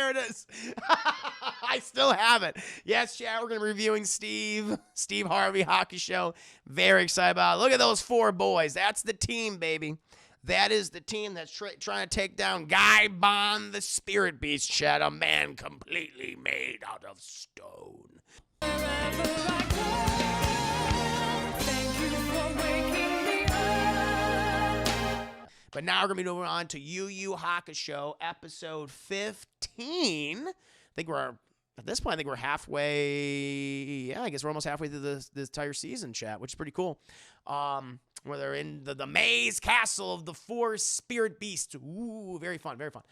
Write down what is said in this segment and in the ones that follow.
here it is. I still have it. Yes, chat, we're going to be reviewing Steve Harvey Hakusho. Very excited about it. Look at those 4 boys. That's the team, baby. That is the team that's trying to take down Gaibon the Spirit Beast, chat. A man completely made out of stone. But now we're going to be moving on to Yu Yu Hakusho, episode 15. At this point, I think we're halfway. Yeah, I guess we're almost halfway through this entire season, chat, which is pretty cool. Where they're in the maze castle of the 4 spirit beasts. Ooh, very fun, very fun.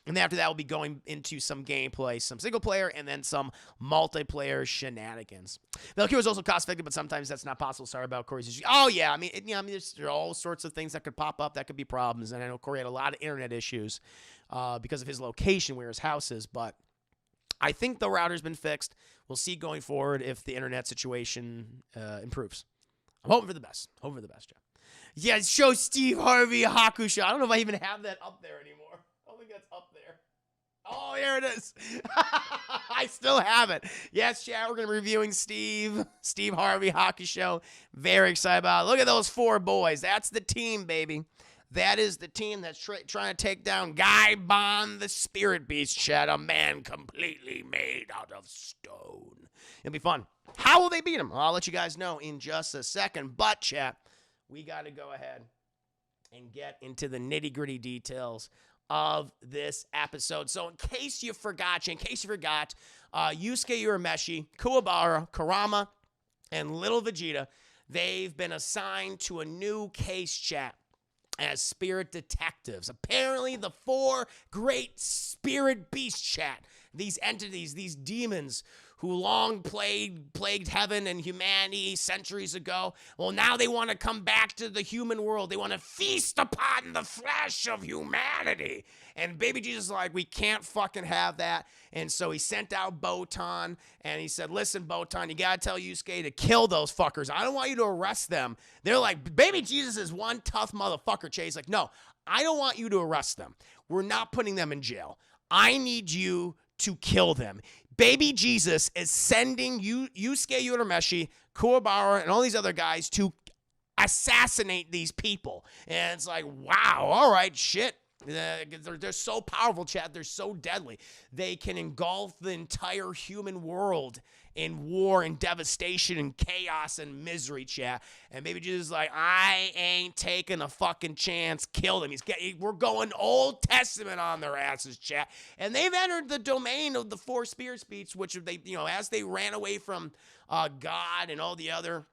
And then after that, we'll be going into some gameplay, some single player, and then some multiplayer shenanigans. Valkyrie is also cost effective, but sometimes that's not possible. Sorry about Corey's issue. Oh yeah, I mean, there are all sorts of things that could pop up that could be problems, and I know Corey had a lot of internet issues because of his location where his house is, but I think the router's been fixed. We'll see going forward if the internet situation improves. I'm hoping for the best. Jeff. Yeah, show Steve Harvey Hakusho. I don't know if I even have that up there anymore. I don't think that's up there. Oh, here it is. I still have it. Yes, chat, we're going to be reviewing Steve Harvey Hakusho. Very excited about it. Look at those 4 boys. That's the team, baby. That is the team that's trying to take down Gaibon the Spirit Beast, chat. A man completely made out of stone. It'll be fun. How will they beat him? Well, I'll let you guys know in just a second. But, chat, we got to go ahead and get into the nitty-gritty details of this episode. So in case you forgot, Yusuke Urameshi, Kuwabara, Kurama, and Little Vegeta, they've been assigned to a new case, chat, as spirit detectives. Apparently, the 4 great spirit beasts, chat, these entities, these demons who long plagued heaven and humanity centuries ago, well, now they want to come back to the human world. They want to feast upon the flesh of humanity. And Baby Jesus is like, we can't fucking have that. And so he sent out Botan, and he said, listen, Botan, you got to tell Yusuke to kill those fuckers. I don't want you to arrest them. They're like, Baby Jesus is one tough motherfucker, Chase. Like, no, I don't want you to arrest them. We're not putting them in jail. I need you to kill them. Baby Jesus is sending Yusuke Urameshi, Kuwabara, and all these other guys to assassinate these people. And it's like, wow, all right, shit. They're so powerful, chat. They're so deadly. They can engulf the entire human world in war and devastation and chaos and misery, chat. And Baby Jesus is like, I ain't taking a fucking chance. Kill them. We're going Old Testament on their asses, chat. And they've entered the domain of the 4 spirit beasts, which they, as they ran away from God and all the other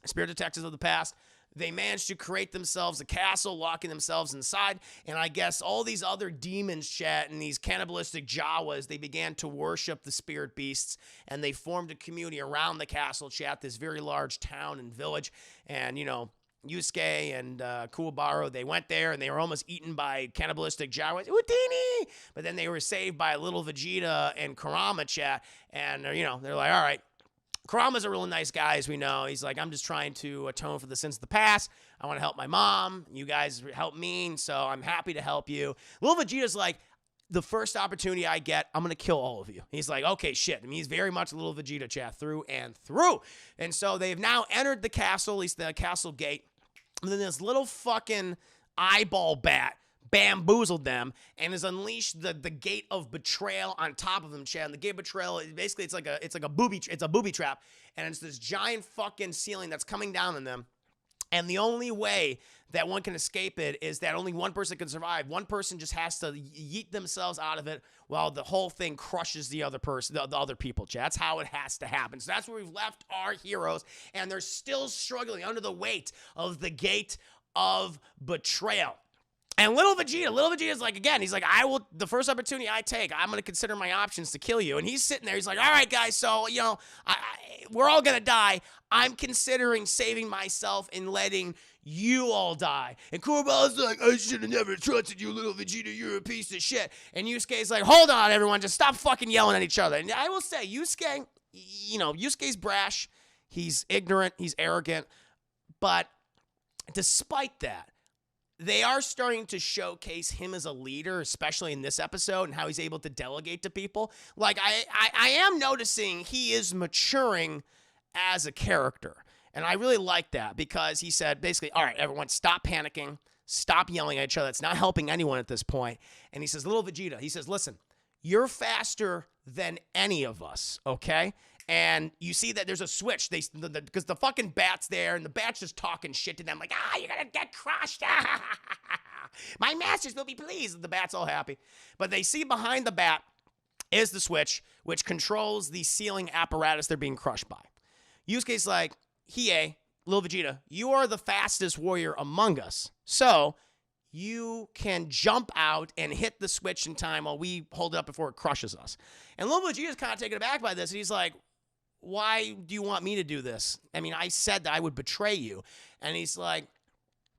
spirit detectives of the past, they managed to create themselves a castle, locking themselves inside. And I guess all these other demons, chat, and these cannibalistic Jawas, they began to worship the spirit beasts. And they formed a community around the castle, chat, this very large town and village. And, Yusuke and Kuwabara, they went there and they were almost eaten by cannibalistic Jawas. Utini! But then they were saved by Little Vegeta and Kurama, chat. And, they're like, all right. Kurama's a really nice guy, as we know. He's like, I'm just trying to atone for the sins of the past. I want to help my mom. You guys help me, so I'm happy to help you. Little Vegeta's like, the first opportunity I get, I'm going to kill all of you. He's like, okay, shit. I mean, he's very much Little Vegeta, chat, through and through. And so they've now entered the castle, at least the castle gate. And then this little fucking eyeball bat bamboozled them and has unleashed the Gate of Betrayal on top of them, chat. And the Gate of Betrayal, basically, it's like a booby trap, and it's this giant fucking ceiling that's coming down on them. And the only way that one can escape it is that only one person can survive. One person just has to yeet themselves out of it while the whole thing crushes the other person, the other people, chat. That's how it has to happen. So that's where we've left our heroes, and they're still struggling under the weight of the Gate of Betrayal. And Little Vegeta's like, again, he's like, the first opportunity I take, I'm going to consider my options to kill you. And he's sitting there, he's like, all right, guys, so, we're all going to die. I'm considering saving myself and letting you all die. And Kuwabara's like, I should have never trusted you, Little Vegeta, you're a piece of shit. And Yusuke's like, hold on, everyone, just stop fucking yelling at each other. And I will say, Yusuke's brash, he's ignorant, he's arrogant, but despite that, they are starting to showcase him as a leader, especially in this episode, and how he's able to delegate to people. Like, I am noticing he is maturing as a character. And I really like that because he said, basically, all right, everyone, stop panicking. Stop yelling at each other. It's not helping anyone at this point. And he says, little Vegeta, he says, listen, you're faster than any of us, okay? And you see that there's a switch. Because the fucking bat's there, and the bat's just talking shit to them, like, you're gonna get crushed. My masters will be pleased. The bat's all happy. But they see behind the bat is the switch, which controls the ceiling apparatus they're being crushed by. Yusuke's like, Hiei, Lil Vegeta, you are the fastest warrior among us. So you can jump out and hit the switch in time while we hold it up before it crushes us. And Lil Vegeta's kind of taken aback by this, and he's like, why do you want me to do this? I mean, I said that I would betray you. And he's like,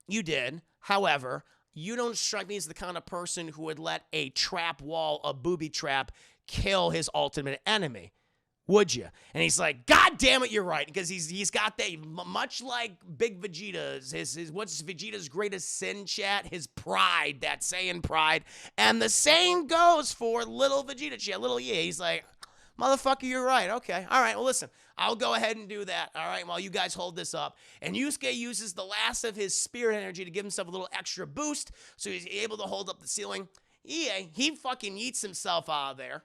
you did. However, you don't strike me as the kind of person who would let a trap wall, a booby trap, kill his ultimate enemy. Would you? And he's like, God damn it, you're right. Because he's got that, much like Big Vegeta's, his what's Vegeta's greatest sin, chat? His pride, that Saiyan pride. And the same goes for little Vegeta, chat, little Ye. He's like, motherfucker, you're right. Okay. All right. Well, listen, I'll go ahead and do that. All right. While you guys hold this up. And Yusuke uses the last of his spirit energy to give himself a little extra boost. So he's able to hold up the ceiling. He fucking yeets himself out of there.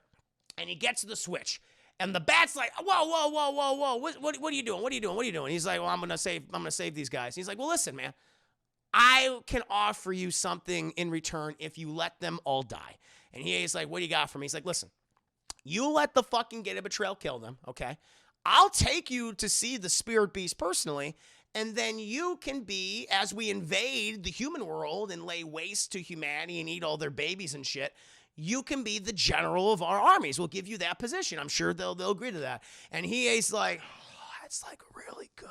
And he gets to the switch. And the bat's like, whoa. What are you doing? What are you doing? He's like, well, I'm gonna save these guys. He's like, well, listen, man. I can offer you something in return if you let them all die. And he's like, what do you got for me? He's like, listen. You let the fucking Gate of Betrayal kill them, okay? I'll take you to see the Spirit Beast personally, and then you can be, as we invade the human world and lay waste to humanity and eat all their babies and shit, you can be the general of our armies. We'll give you that position. I'm sure they'll agree to that. And he's like, that's like really good.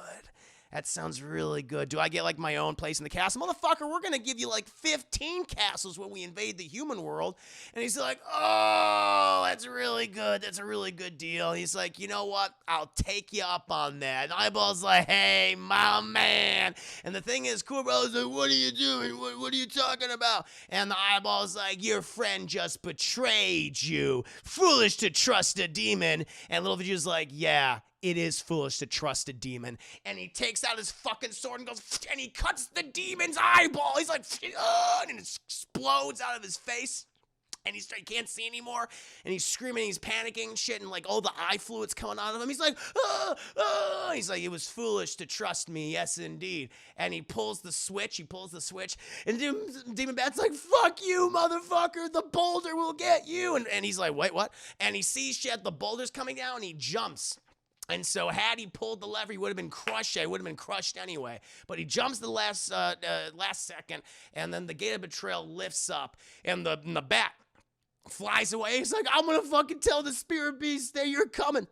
That sounds really good. Do I get like my own place in the castle? Motherfucker, we're going to give you like 15 castles when we invade the human world. And he's like, oh, that's really good. That's a really good deal. And he's like, you know what? I'll take you up on that. And Eyeball's like, hey, my man. And the thing is, Kuro's like, what are you doing? What are you talking about? And the Eyeball's like, your friend just betrayed you. Foolish to trust a demon. And Little Vegeta's like, yeah. It is foolish to trust a demon. And he takes out his fucking sword and goes, and he cuts the demon's eyeball. He's like, and it explodes out of his face. And he can't see anymore. And he's screaming, he's panicking and shit, and like all the eye fluid's coming out of him. He's like, He's like, it was foolish to trust me, yes indeed. And he pulls the switch, and Demon Bat's like, fuck you, motherfucker, the boulder will get you. And he's like, wait, what? And he sees shit, the boulder's coming down, and he jumps. And so had he pulled the lever, he would have been crushed. He would have been crushed anyway. But he jumps the last second, and then the Gate of Betrayal lifts up, and the bat flies away. He's like, I'm going to fucking tell the Spirit Beast that you're coming,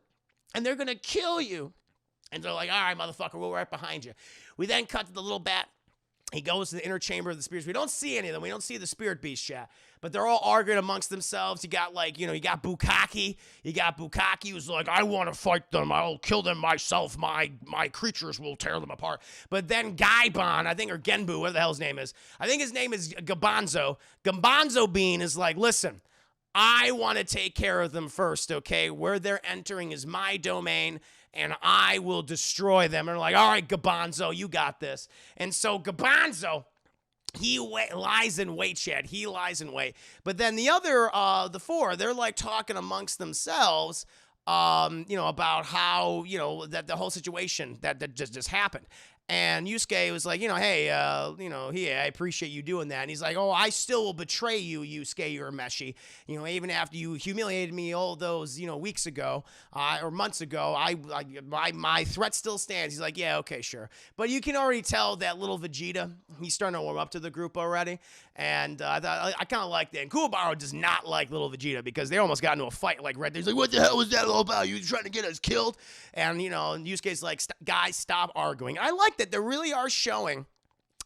and they're going to kill you. And they're like, all right, motherfucker, we're right behind you. We then cut to the little bat. He goes to the inner chamber of the spirits. We don't see any of them. We don't see the Spirit Beast chat. But they're all arguing amongst themselves. You got you got Bukkake. You got Bukkake who's like, I want to fight them. I'll kill them myself. My creatures will tear them apart. But then Gaibon, I think, or Genbu, whatever the hell his name is. I think his name is Gabanzo. Gabanzo Bean is like, listen, I want to take care of them first, okay? Where they're entering is my domain, and I will destroy them. And they're like, all right, Gabanzo, you got this. And so Gabanzo, he lies in wait, Chad. He lies in wait. But then the other, the four, they're like talking amongst themselves, about how, that the whole situation that just happened. And Yusuke was like, hey, I appreciate you doing that. And he's like, oh, I still will betray you, Yusuke Urameshi. Even after you humiliated me all those, weeks ago or months ago, my threat still stands. He's like, yeah, okay, sure. But you can already tell that little Vegeta, he's starting to warm up to the group already. And I kind of like that. And Kuwabara does not like little Vegeta because they almost got into a fight like right there. He's like, what the hell was that all about? You trying to get us killed? And, Yusuke's like, guys, stop arguing. I like that they really are showing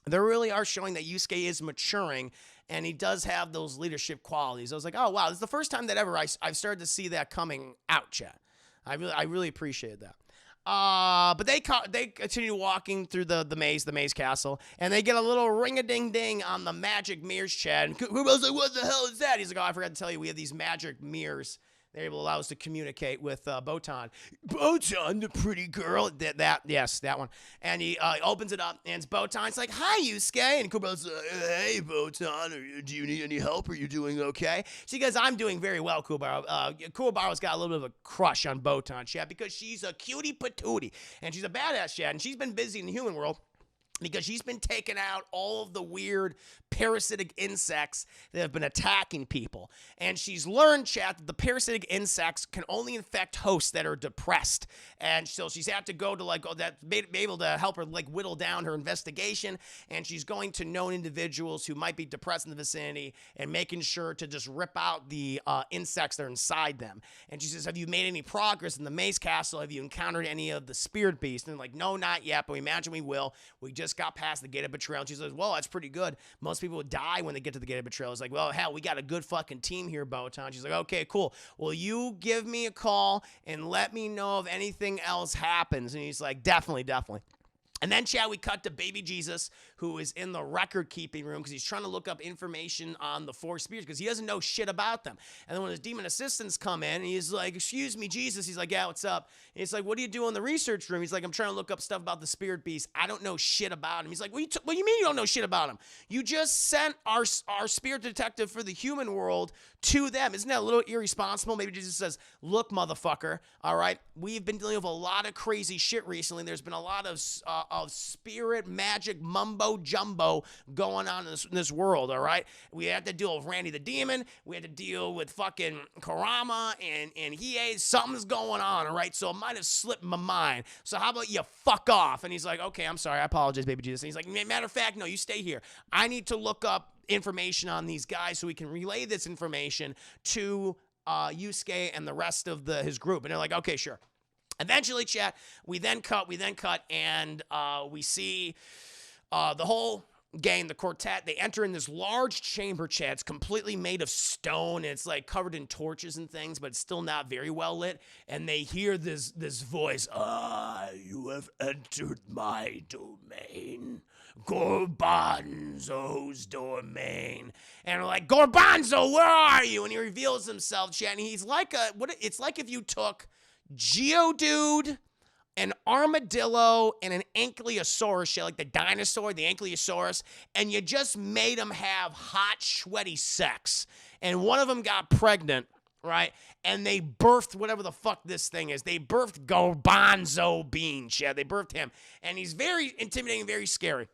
that Yusuke is maturing, and he does have those leadership qualities. I was like, oh, wow, this is the first time that ever I've started to see that coming out, chat. I really appreciate that. But they continue walking through the maze castle, and they get a little ring-a-ding-ding on the magic mirrors, Chad. And Kuro's like, what the hell is that? He's like, oh, I forgot to tell you, we have these magic mirrors. They're able to allow us to communicate with Botan. Botan, the pretty girl. Yes, that one. And he opens it up, and it's Botan. It's like, hi, Yusuke. And Kuro's like, hey, Botan, do you need any help? Are you doing okay? She goes, I'm doing very well, Kuwabara. Kuwabaro's got a little bit of a crush on Botan, Chad, because she's a cutie patootie, and she's a badass, Chad, and she's been busy in the human world because she's been taking out all of the weird parasitic insects that have been attacking people. And she's learned, chat, that the parasitic insects can only infect hosts that are depressed. And so she's had to go to be able to help her whittle down her investigation. And she's going to known individuals who might be depressed in the vicinity and making sure to just rip out the insects that are inside them. And she says, have you made any progress in the maze castle? Have you encountered any of the spirit beasts? And they're like, no, not yet, but we imagine we will. We just got past the Gate of Betrayal. And she says, well, that's pretty good. Most people would die when they get to the Gate of Betrayal. It's like, well, hell, we got a good fucking team here, Botan. She's like, okay, cool. Well, you give me a call and let me know if anything else happens. And he's like, definitely. And then, Chad, we cut to Baby Jesus, who is in the record-keeping room because he's trying to look up information on the four spirits because he doesn't know shit about them. And then when his demon assistants come in, and he's like, excuse me, Jesus. He's like, yeah, what's up? And he's like, what do you do in the research room? He's like, I'm trying to look up stuff about the spirit beast. I don't know shit about him. He's like, what do you mean you don't know shit about him? You just sent our spirit detective for the human world to them. Isn't that a little irresponsible? Maybe Jesus says, look, motherfucker, all right? We've been dealing with a lot of crazy shit recently. There's been a lot of spirit magic mumbo jumbo going on in this world, all right? We had to deal with Randy the Demon. We had to deal with fucking Kurama and Hiei. Something's going on, all right? So it might have slipped my mind. So how about you fuck off? And he's like, okay, I'm sorry. I apologize, Baby Jesus. And he's like, matter of fact, no, you stay here. I need to look up information on these guys so we can relay this information to Yusuke and the rest of his group. And they're like, okay, sure. Eventually, chat, we then cut, and we see the whole gang, the quartet. They enter in this large chamber, chat. It's completely made of stone, and it's like covered in torches and things, but it's still not very well lit. And they hear this voice, you have entered my domain. Gorbanzo's domain. And we're like, Gorbanzo, where are you? And he reveals himself, chat, and he's like it's like if you took Geodude, an armadillo, and an ankylosaurus shell, like the dinosaur, the ankylosaurus, and you just made them have hot, sweaty sex. And one of them got pregnant, right? And they birthed whatever the fuck this thing is. They birthed Gorbanzo Bean, Chad. They birthed him. And he's very intimidating, very scary.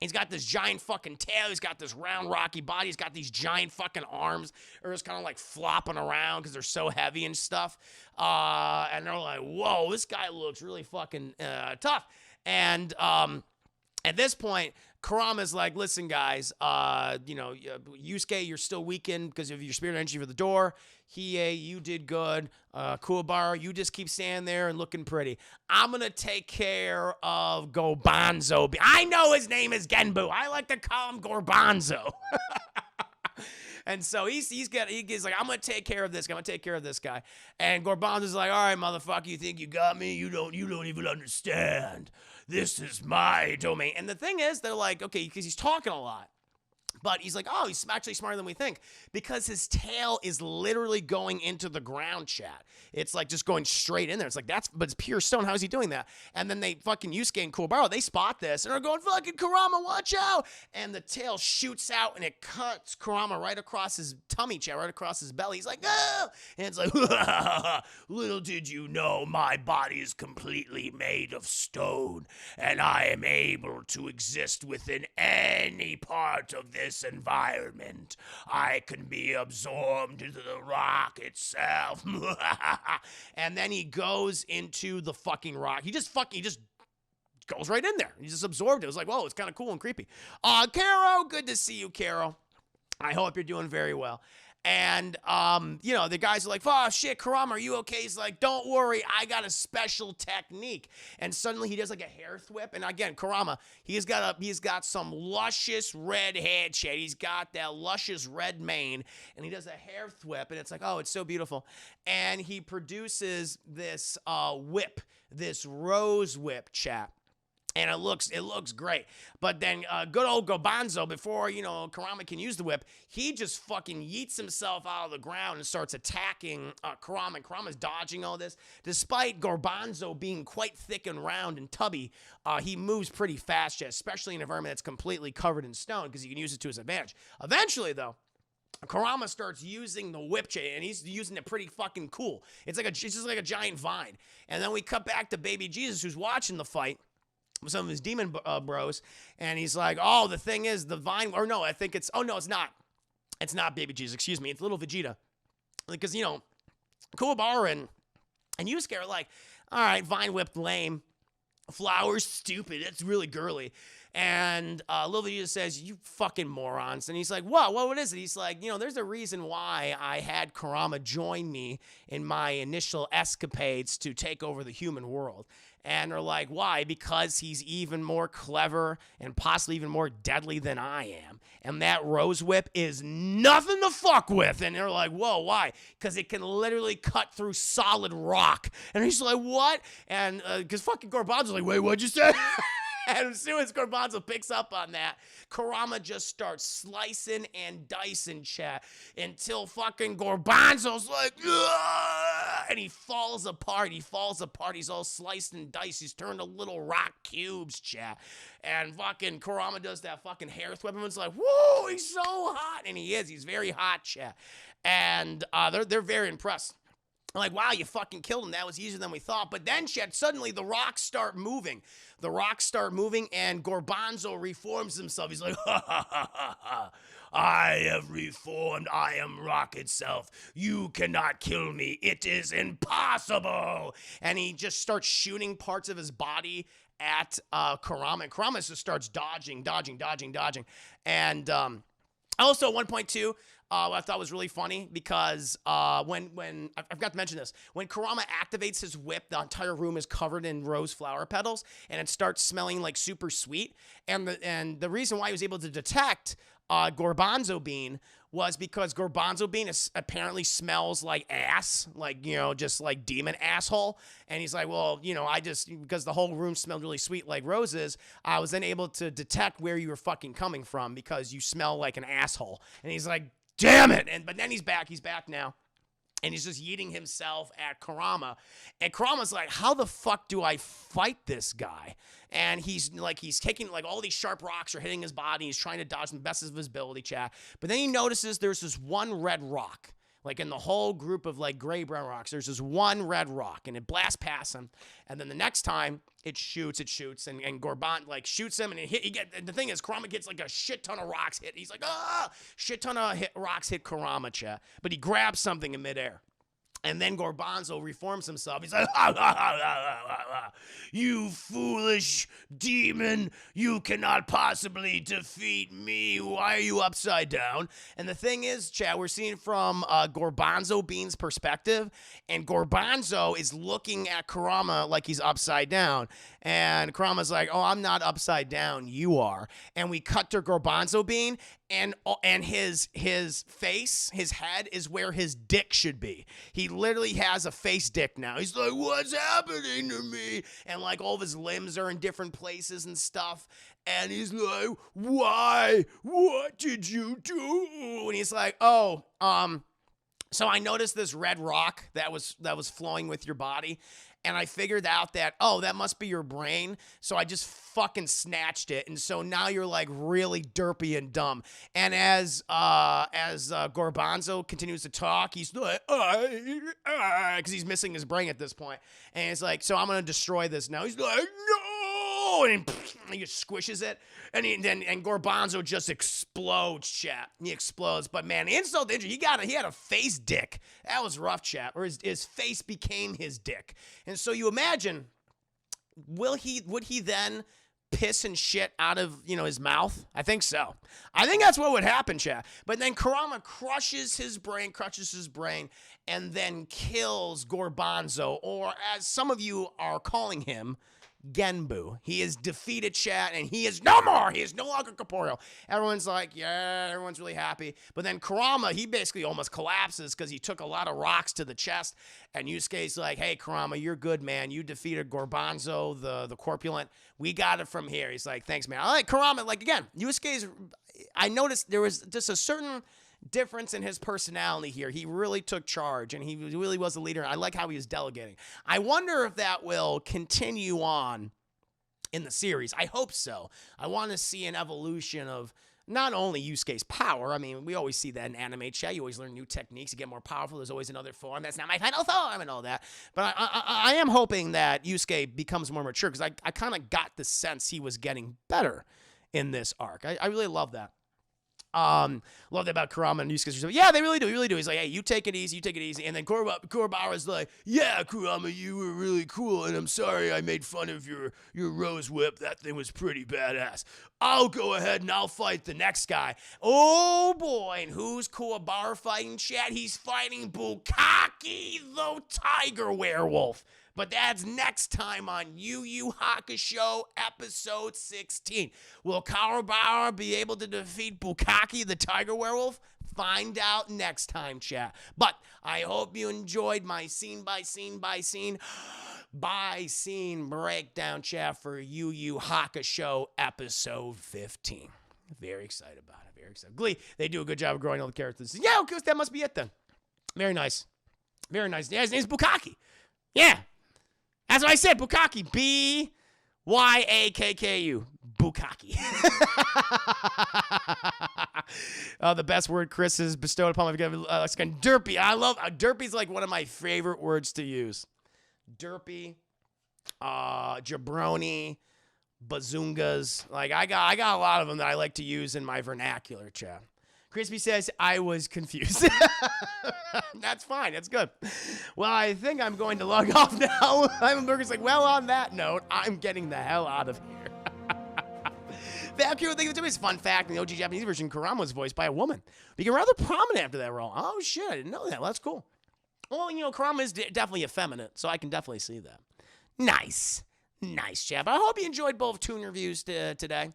He's got this giant fucking tail. He's got this round, rocky body. He's got these giant fucking arms. They're just kind of like flopping around because they're so heavy and stuff. And they're like, whoa, this guy looks really fucking tough. And at this point, Kurama's like, listen, guys, Yusuke, you're still weakened because of your spirit energy for the door. Hiei, you did good. Kuwabara, you just keep standing there and looking pretty. I'm going to take care of Gorbanzo. I know his name is Genbu. I like to call him Gorbanzo. And so he's like, I'm going to take care of this guy. I'm going to take care of this guy. And Gorbanzo's like, all right, motherfucker, you think you got me? You don't even understand. This is my domain. And the thing is, they're like, okay, because he's talking a lot. But he's like, oh, he's actually smarter than we think because his tail is literally going into the ground, chat. It's like just going straight in there. It's like, but it's pure stone. How is he doing that? And then they fucking Yusuke and Kuwabara, they spot this and are going, fucking Kurama, watch out. And the tail shoots out and it cuts Kurama right across his tummy, chat, right across his belly. He's like, oh. And it's like, little did you know my body is completely made of stone and I am able to exist within any part of this environment. I can be absorbed into the rock itself. And then he goes into the fucking rock. He just goes right in there. He just absorbed it. It was like, whoa, it's kind of cool and creepy. Caro, good to see you, Caro. I hope you're doing very well. And, you know, the guys are like, oh, shit, Kurama, are you okay? He's like, don't worry, I got a special technique. And suddenly he does like a hair whip. And again, Kurama, he's got some luscious red hair, chat. He's got that luscious red mane. And he does a hair whip. And it's like, oh, it's so beautiful. And he produces this whip, this rose whip, chat. And it looks great. But then good old Gobanzo, before, you know, Kurama can use the whip, he just fucking yeets himself out of the ground and starts attacking Kurama. And Kurama's dodging all this. Despite Gorbanzo being quite thick and round and tubby, he moves pretty fast, especially in an environment that's completely covered in stone, because he can use it to his advantage. Eventually, though, Kurama starts using the whip chain, and he's using it pretty fucking cool. It's just like a giant vine. And then we cut back to Baby Jesus, who's watching the fight with some of his demon bros, and he's like, oh, the thing is, the vine, or no, I think it's, oh, no, it's not. It's not Baby Jesus, excuse me. It's little Vegeta. Because, you know, Kuwabara and Yusuke are like, all right, vine whipped lame. Flowers, stupid. It's really girly. And Lil Vegeta says, you fucking morons. And he's like, what is it? He's like, you know, there's a reason why I had Kurama join me in my initial escapades to take over the human world. And they're like, why? Because he's even more clever and possibly even more deadly than I am. And that rose whip is nothing to fuck with. And they're like, whoa, why? Because it can literally cut through solid rock. And he's like, what? And because fucking Gorbanzo's like, wait, what'd you say? And as soon as Gorbanzo picks up on that, Kurama just starts slicing and dicing, chat, until fucking Gorbanzo's like, ugh! And he falls apart. He's all sliced and diced. He's turned to little rock cubes, chat. And fucking Kurama does that fucking hair whip. Everyone's like, whoa, he's so hot. And he is. He's very hot, chat. And they're very impressed. I'm like, wow, you fucking killed him. That was easier than we thought. But then, chat, suddenly the rocks start moving. And Gorbanzo reforms himself. He's like, ha, ha, ha, ha, ha. I have reformed. I am rock itself. You cannot kill me. It is impossible. And he just starts shooting parts of his body at Kurama. And Kurama just starts dodging. And also, 1.2, I thought was really funny because when I forgot to mention this, when Kurama activates his whip, the entire room is covered in rose flower petals, and it starts smelling like super sweet. And the reason why he was able to detect Gorbanzo Bean was because Gorbanzo Bean apparently smells like ass, like, you know, just like demon asshole. And he's like, well, you know, because the whole room smelled really sweet like roses, I was then able to detect where you were fucking coming from because you smell like an asshole. And he's like, damn it. But then he's back now. And he's just yeeting himself at Kurama. And Kurama's like, how the fuck do I fight this guy? And he's taking, like, all these sharp rocks are hitting his body. He's trying to dodge the best of his ability, chat. But then he notices there's this one red rock. Like, in the whole group of, like, gray-brown rocks, there's this one red rock. And it blasts past him. And then the next time, it shoots. And Gorban, like, shoots him. And the thing is, Kurama gets, like, a shit ton of rocks hit. He's like, ah! Shit ton of rocks hit Kurama, chat. But he grabs something in midair. And then Gorbanzo reforms himself. He's like, ha, ha, ha, ha, ha, ha. You foolish demon. You cannot possibly defeat me. Why are you upside down? And the thing is, chat, we're seeing from Gorbanzo Bean's perspective. And Gorbanzo is looking at Kurama like he's upside down. And Kurama's like, oh, I'm not upside down. You are. And we cut to Gorbanzo Bean. And his face, his head is where his dick should be. He literally has a face dick now. He's like, what's happening to me? And like all of his limbs are in different places and stuff. And he's like, why? What did you do? And he's like, oh, so I noticed this red rock that was flowing with your body. And I figured out that, oh, that must be your brain. So I just fucking snatched it. And so now you're like really derpy and dumb. And as Gorbanzo continues to talk, he's like, because he's missing his brain at this point. And he's like, so I'm going to destroy this now. He's like, no. And he just squishes it. And Gorbanzo just explodes, chat. He explodes. But man, insult to injury, he had a face dick. That was rough, chat. Or his face became his dick. And so you imagine, would he then piss and shit out of, his mouth? I think so. I think that's what would happen, chat. But then Kurama crushes his brain, and then kills Gorbanzo, or as some of you are calling him, Genbu. He is defeated, chat, and he is no more. He is no longer corporeal. Everyone's like, yeah, everyone's really happy. But then Kurama, he basically almost collapses because he took a lot of rocks to the chest. And Yusuke's like, hey, Kurama, you're good, man. You defeated Gorbanzo, the corpulent. We got it from here. He's like, thanks, man. I like Kurama. Like, again, Yusuke's, I noticed there was just a certain difference in his personality here. He really took charge, and he really was a leader. I like how he was delegating. I wonder if that will continue on in the series. I hope so. I want to see an evolution of not only Yusuke's power. I mean, we always see that in anime, chat. You always learn new techniques. You get more powerful. There's always another form. That's not my final form and all that. But I am hoping that Yusuke becomes more mature, because I kind of got the sense he was getting better in this arc. I really love that. Love that about Kurama and Yusuke. Yeah, they really do. He's like, hey, you take it easy. And then Kuroba's like, yeah, Kurama, you were really cool, and I'm sorry I made fun of your rose whip. That thing was pretty badass. I'll go ahead and I'll fight the next guy. Oh boy, and who's Kuwabara fighting, chat? He's fighting Bukaki the Tiger Werewolf. But that's next time on Yu Yu Hakusho episode 16. Will Kuwabara be able to defeat Bukaki the Tiger Werewolf? Find out next time, chat. But I hope you enjoyed my scene by scene breakdown, chat, for Yu Yu Hakusho episode 15. Very excited about it. Very excited. Glee, they do a good job of growing all the characters. Yeah, okay, that must be it then. Very nice. Very nice. Yeah, his name's Bukaki. Yeah. That's what I said, Bukaki. B-Y-A-K-K-U. Bukaki. The best word Chris has bestowed upon me. Derpy. I love, derpy's like one of my favorite words to use. Derpy, jabroni, bazungas. Like, I got a lot of them that I like to use in my vernacular, chat. Crispy says, I was confused. That's fine. That's good. Well, I think I'm going to log off now. Burger's like, well, on that note, I'm getting the hell out of here. Valkyrie, thank you for this fun fact. In the OG Japanese version, Kurama was voiced by a woman. Became rather prominent after that role. Oh, shit. I didn't know that. Well, that's cool. Well, Kurama is definitely effeminate, so I can definitely see that. Nice. Nice, Jeff. I hope you enjoyed both Toon reviews today.